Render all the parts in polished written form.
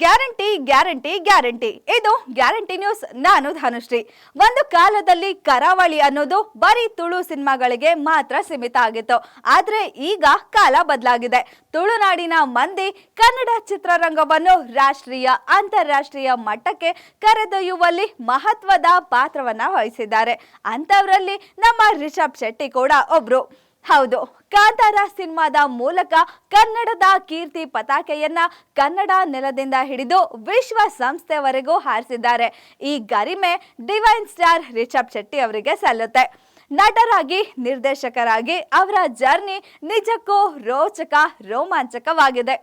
Guarantee guarantee guarantee. ಇದು guarantee news. ನಾನು ಧನುಶ್ರೀ. ಒಂದು ಕಾಲದಲ್ಲಿ ಕರಾವಳಿ ಅನ್ನೋದು ಬರೀ ತುಳು ಸಿನಿಮಾಗಳಿಗೆ ಮಾತ್ರ ಸೀಮಿತ ಆಗಿತ್ತು. ಆದ್ರೆ ಈಗ ಕಾಲ ಬದಲಾಗಿದೆ. ತುಳುನಾಡಿನ ಮಂದಿ ಕನ್ನಡ ಚಿತ್ರರಂಗವನ್ನು ರಾಷ್ಟ್ರೀಯ ಅಂತಾರಾಷ್ಟ್ರೀಯ ಮಟ್ಟಕ್ಕೆ ಕರೆದೊಯ್ಯುವಲ್ಲಿ ಮಹತ್ವದ ಪಾತ್ರವನ್ನ ವಹಿಸಿದ್ದಾರೆ. ಅಂತವರಲ್ಲಿ ನಮ್ಮ ರಿಷಬ್ ಶೆಟ್ಟಿ ಕೂಡ ಒಬ್ರು. ಹೌದು, ಕಾಂತಾರ ಸಿನಿಮಾದ ಮೂಲಕ ಕನ್ನಡದ ಕೀರ್ತಿ ಪತಾಕೆಯನ್ನ ಕನ್ನಡ ನೆಲದಿಂದ ಹಿಡಿದು ವಿಶ್ವ ಸಂಸ್ಥೆವರೆಗೂ ಹಾರಿಸಿದ್ದಾರೆ. ಈ ಗರಿಮೆ ಡಿವೈನ್ ಸ್ಟಾರ್ ರಿಷಬ್ ಶೆಟ್ಟಿ ಅವರಿಗೆ ಸಲ್ಲುತ್ತೆ. ನಟರಾಗಿ, ನಿರ್ದೇಶಕರಾಗಿ ಅವರ ಜರ್ನಿ ನಿಜಕ್ಕೂ ರೋಚಕ, ರೋಮಾಂಚಕವಾಗಿದೆ.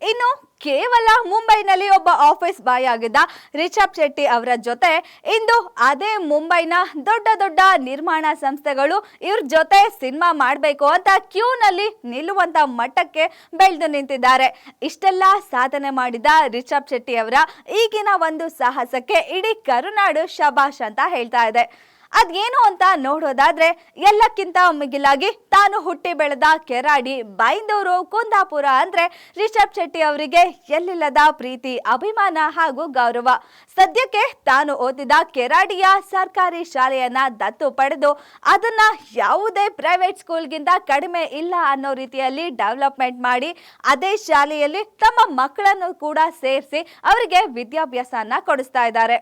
ಇನ್ನು ಕೇವಲ ಮುಂಬೈನಲ್ಲಿ ಒಬ್ಬ ಆಫೀಸ್ ಬಾಯ್ ಆಗಿದ್ದ ರಿಷಬ್ ಶೆಟ್ಟಿ ಅವರ ಜೊತೆ ಇಂದು ಅದೇ ಮುಂಬೈನ ದೊಡ್ಡ ದೊಡ್ಡ ನಿರ್ಮಾಣ ಸಂಸ್ಥೆಗಳು ಇವ್ರ ಜೊತೆ ಸಿನಿಮಾ ಮಾಡಬೇಕು ಅಂತ ಕ್ಯೂನಲ್ಲಿ ನಿಲ್ಲುವಂತ ಮಟ್ಟಕ್ಕೆ ಬೆಳೆದು ನಿಂತಿದ್ದಾರೆ. ಇಷ್ಟೆಲ್ಲ ಸಾಧನೆ ಮಾಡಿದ ರಿಷಬ್ ಶೆಟ್ಟಿ ಅವರ ಈಗಿನ ಒಂದು ಸಾಹಸಕ್ಕೆ ಇಡೀ ಕರುನಾಡು ಶಬಾಷ್ ಅಂತ ಹೇಳ್ತಾ ಇದೆ. ಅದೇನು ಅಂತ ನೋಡೋದಾದ್ರೆ, ಎಲ್ಲಕ್ಕಿಂತ ಮಿಗಿಲಾಗಿ ತಾನು ಹುಟ್ಟಿ ಬೆಳೆದ ಕೆರಾಡಿ, ಬೈಂದೂರು, ಕುಂದಾಪುರ ಅಂದ್ರೆ ರಿಷಬ್ ಶೆಟ್ಟಿ ಅವರಿಗೆ ಎಲ್ಲಿಲ್ಲದ ಪ್ರೀತಿ, ಅಭಿಮಾನ ಹಾಗೂ ಗೌರವ. ಸದ್ಯಕ್ಕೆ ತಾನು ಓದಿದ ಕೆರಾಡಿಯ ಸರ್ಕಾರಿ ಶಾಲೆಯನ್ನ ದತ್ತು ಪಡೆದು ಅದನ್ನ ಯಾವುದೇ ಪ್ರೈವೇಟ್ ಸ್ಕೂಲ್ಗಿಂತ ಕಡಿಮೆ ಇಲ್ಲ ಅನ್ನೋ ರೀತಿಯಲ್ಲಿ ಡೆವಲಪ್ಮೆಂಟ್ ಮಾಡಿ ಅದೇ ಶಾಲೆಯಲ್ಲಿ ತಮ್ಮ ಮಕ್ಕಳನ್ನು ಕೂಡ ಸೇರಿಸಿ ಅವರಿಗೆ ವಿದ್ಯಾಭ್ಯಾಸನ ಕೊಡಿಸ್ತಾ ಇದ್ದಾರೆ.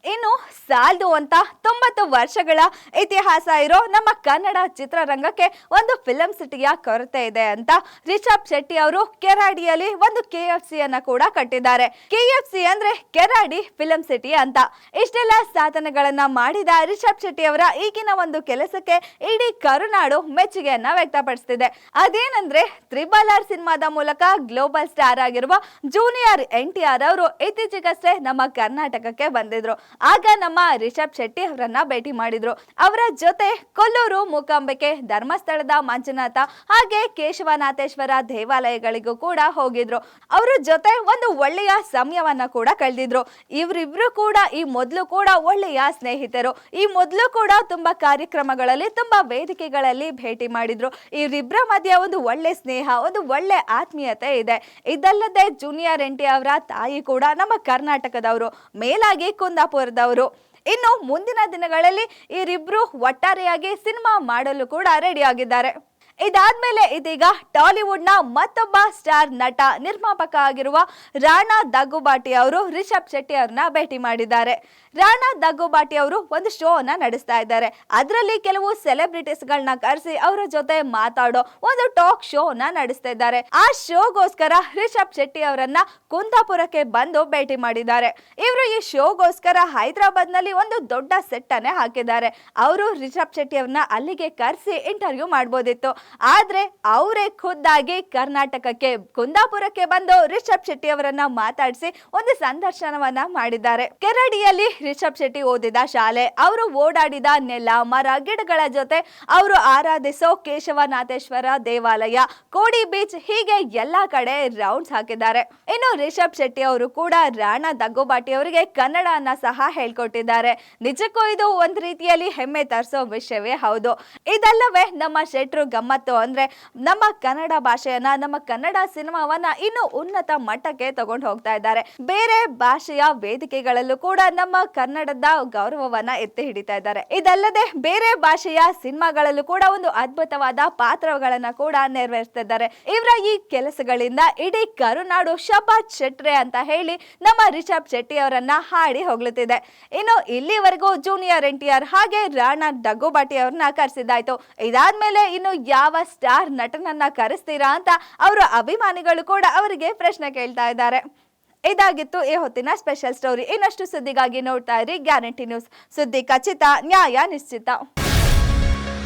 ಇನ್ನು ಸಾಲದು ಅಂತ 90 ವರ್ಷಗಳ ಇತಿಹಾಸ ಇರೋ ನಮ್ಮ ಕನ್ನಡ ಚಿತ್ರರಂಗಕ್ಕೆ ಒಂದು ಫಿಲಂ ಸಿಟಿಯ ಕೊರತೆ ಇದೆ ಅಂತ ರಿಷಬ್ ಶೆಟ್ಟಿ ಅವರು ಕೆರಾಡಿಯಲ್ಲಿ ಒಂದು KFC ಅನ್ನ ಕೂಡ ಕಟ್ಟಿದ್ದಾರೆ. KFC ಅಂದ್ರೆ ಕೆರಾಡಿ ಫಿಲಂ ಸಿಟಿ ಅಂತ. ಇಷ್ಟೆಲ್ಲ ಸಾಧನೆಗಳನ್ನ ಮಾಡಿದ ರಿಷಬ್ ಶೆಟ್ಟಿ ಅವರ ಈಗಿನ ಒಂದು ಕೆಲಸಕ್ಕೆ ಇಡೀ ಕರುನಾಡು ಮೆಚ್ಚುಗೆಯನ್ನ ವ್ಯಕ್ತಪಡಿಸ್ತಿದೆ. ಅದೇನಂದ್ರೆ, RRR ಸಿನಿಮಾದ ಮೂಲಕ ಗ್ಲೋಬಲ್ ಸ್ಟಾರ್ ಆಗಿರುವ ಜೂನಿಯರ್ NTR ಅವರು ಇತ್ತೀಚೆಗಷ್ಟೇ ನಮ್ಮ ಕರ್ನಾಟಕಕ್ಕೆ ಬಂದಿದ್ರು. ಆಗ ನಮ್ಮ ರಿಷಬ್ ಶೆಟ್ಟಿ ಅವರನ್ನ ಭೇಟಿ ಮಾಡಿದ್ರು. ಅವರ ಜೊತೆ ಕೊಲ್ಲೂರು ಮೂಕಾಂಬಿಕೆ, ಧರ್ಮಸ್ಥಳದ ಮಂಜುನಾಥ ಹಾಗೆ ಕೇಶವನಾಥೇಶ್ವರ ದೇವಾಲಯಗಳಿಗೂ ಕೂಡ ಹೋಗಿದ್ರು. ಅವರ ಜೊತೆ ಒಂದು ಒಳ್ಳೆಯ ಸಮಯವನ್ನ ಕೂಡ ಕಳೆದಿದ್ರು. ಇವರಿಬ್ರು ಕೂಡ ಈ ಮೊದಲು ಕೂಡ ಒಳ್ಳೆಯ ಸ್ನೇಹಿತರು. ಈ ಮೊದಲು ಕೂಡ ತುಂಬಾ ಕಾರ್ಯಕ್ರಮಗಳಲ್ಲಿ, ತುಂಬಾ ವೇದಿಕೆಗಳಲ್ಲಿ ಭೇಟಿ ಮಾಡಿದ್ರು. ಇವರಿಬ್ಬರ ಮಧ್ಯೆ ಒಂದು ಒಳ್ಳೆ ಸ್ನೇಹ, ಒಂದು ಒಳ್ಳೆ ಆತ್ಮೀಯತೆ ಇದೆ. ಇದಲ್ಲದೆ ಜೂನಿಯರ್ NTR ಅವರ ತಾಯಿ ಕೂಡ ನಮ್ಮ ಕರ್ನಾಟಕದವರು, ಮೇಲಾಗಿ ಕುಂದಾಪುರದವರು. ಇನ್ನು ಮುಂದಿನ ದಿನಗಳಲ್ಲಿ ಇವರಿಬ್ರು ಒಟ್ಟಾರೆಯಾಗಿ ಸಿನಿಮಾ ಮಾಡಲು ಕೂಡ ರೆಡಿ ಆಗಿದ್ದಾರೆ. ಇದಾದ್ಮೇಲೆ ಇದೀಗ ಟಾಲಿವುಡ್ ನ ಮತ್ತೊಬ್ಬ ಸ್ಟಾರ್ ನಟ, ನಿರ್ಮಾಪಕ ಆಗಿರುವ ರಾಣಾ ದಗ್ಗುಬಾಟಿ ಅವರು ರಿಷಬ್ ಶೆಟ್ಟಿ ಅವ್ರನ್ನ ಭೇಟಿ ಮಾಡಿದ್ದಾರೆ. ರಾಣಾ ದಗ್ಗುಬಾಟಿ ಅವರು ಒಂದು ಶೋ ಅನ್ನ ನಡೆಸ್ತಾ ಇದ್ದಾರೆ. ಅದರಲ್ಲಿ ಕೆಲವು ಸೆಲೆಬ್ರಿಟೀಸ್ ಗಳನ್ನ ಕರೆಸಿ ಅವರ ಜೊತೆ ಮಾತಾಡೋ ಒಂದು ಟಾಕ್ ಶೋ ಅನ್ನ ನಡೆಸ್ತಾ ಇದ್ದಾರೆ. ಆ ಶೋಗೋಸ್ಕರ ರಿಷಬ್ ಶೆಟ್ಟಿ ಅವರನ್ನ ಕುಂದಾಪುರಕ್ಕೆ ಬಂದು ಭೇಟಿ ಮಾಡಿದ್ದಾರೆ. ಇವರು ಈ ಶೋಗೋಸ್ಕರ ಹೈದರಾಬಾದ್ ನಲ್ಲಿ ಒಂದು ದೊಡ್ಡ ಸೆಟ್ ಅನ್ನೇ ಹಾಕಿದ್ದಾರೆ. ಅವರು ರಿಷಬ್ ಶೆಟ್ಟಿ ಅವ್ರನ್ನ ಅಲ್ಲಿಗೆ ಕರೆಸಿ ಇಂಟರ್ವ್ಯೂ ಮಾಡಬಹುದಿತ್ತು. ಆದ್ರೆ ಅವರೇ ಖುದ್ದಾಗಿ ಕರ್ನಾಟಕಕ್ಕೆ, ಕುಂದಾಪುರಕ್ಕೆ ಬಂದು ರಿಷಬ್ ಶೆಟ್ಟಿ ಅವರನ್ನ ಮಾತಾಡಿಸಿ ಒಂದು ಸಂದರ್ಶನವನ್ನ ಮಾಡಿದ್ದಾರೆ. ಕೆರಡಿಯಲ್ಲಿ ರಿಷಬ್ ಶೆಟ್ಟಿ ಓದಿದ ಶಾಲೆ, ಅವರು ಓಡಾಡಿದ ನೆಲ, ಮರ, ಗಿಡಗಳ ಜೊತೆ ಅವರು ಆರಾಧಿಸೋ ಕೇಶವನಾಥೇಶ್ವರ ದೇವಾಲಯ, ಕೋಡಿ ಬೀಚ್, ಹೀಗೆ ಎಲ್ಲಾ ಕಡೆ ರೌಂಡ್ಸ್ ಹಾಕಿದ್ದಾರೆ. ಇನ್ನು ರಿಷಬ್ ಶೆಟ್ಟಿ ಅವರು ಕೂಡ ರಾಣಾ ದಗ್ಗುಬಾಟಿ ಅವರಿಗೆ ಕನ್ನಡನ ಸಹ ಹೇಳ್ಕೊಟ್ಟಿದ್ದಾರೆ. ನಿಜಕ್ಕೂ ಇದು ಒಂದ್ ರೀತಿಯಲ್ಲಿ ಹೆಮ್ಮೆ ತರಿಸೋ ವಿಷಯವೇ ಹೌದು. ಇದಲ್ಲವೇ ನಮ್ಮ ಶೆಟ್ರು ಗಮ್ಮತ್ತು ಅಂದ್ರೆ ನಮ್ಮ ಕನ್ನಡ ಭಾಷೆಯನ್ನ, ನಮ್ಮ ಕನ್ನಡ ಸಿನಿಮಾವನ್ನ ಇನ್ನು ಉನ್ನತ ಮಟ್ಟಕ್ಕೆ ತಗೊಂಡು ಹೋಗ್ತಾ ಇದ್ದಾರೆ. ಬೇರೆ ಭಾಷೆಯ ವೇದಿಕೆಗಳಲ್ಲೂ ಕೂಡ ನಮ್ಮ ಕನ್ನಡದ ಗೌರವವನ್ನ ಎತ್ತಿ ಹಿಡಿತಾ ಇದ್ದಾರೆ. ಇದಲ್ಲದೆ ಬೇರೆ ಭಾಷೆಯ ಸಿನಿಮಾಗಳಲ್ಲೂ ಕೂಡ ಒಂದು ಅದ್ಭುತವಾದ ಪಾತ್ರಗಳನ್ನ ಕೂಡ ನೆರವೇರಿಸ್ತಿದ್ದಾರೆ. ಇವರ ಈ ಕೆಲಸಗಳಿಂದ ಇಡೀ ಕರುನಾಡು ಶಬಾಷ್ ಶೆಟ್ರೆ ಅಂತ ಹೇಳಿ ನಮ್ಮ ರಿಷಬ್ ಶೆಟ್ಟಿ ಅವರನ್ನ ಹಾಡಿ ಹೋಗ್ಲುತ್ತಿದೆ. ಇನ್ನು ಇಲ್ಲಿವರೆಗೂ ಜೂನಿಯರ್ NTR ಹಾಗೆ ರಾಣಾ ದಗ್ಗುಬಾಟಿ ಅವ್ರನ್ನ ಕರೆಸಿದ್ದಾಯ್ತು. ಇದಾದ್ಮೇಲೆ ಇನ್ನು ಯಾವ ಸ್ಟಾರ್ ನಟನನ್ನ ಕರೆಸ್ತೀರಾ ಅಂತ ಅವರ ಅಭಿಮಾನಿಗಳು ಕೂಡ ಅವರಿಗೆ ಪ್ರಶ್ನೆ ಕೇಳ್ತಾ ಇದ್ದಾರೆ. ಇದಾಗಿತ್ತು ಈ ಹೊತ್ತಿನ ಸ್ಪೆಷಲ್ ಸ್ಟೋರಿ. ಇನ್ನಷ್ಟು ಸುದ್ದಿಗಾಗಿ ನೋಡ್ತಾ ಇರಿ ಗ್ಯಾರಂಟಿ ನ್ಯೂಸ್. ಸುದ್ದಿ ಖಚಿತ, ನ್ಯಾಯ ನಿಶ್ಚಿತ.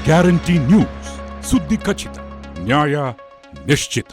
ಗ್ಯಾರಂಟಿ ನ್ಯೂಸ್, ಸುದ್ದಿ ಖಚಿತ, ನ್ಯಾಯ ನಿಶ್ಚಿತ.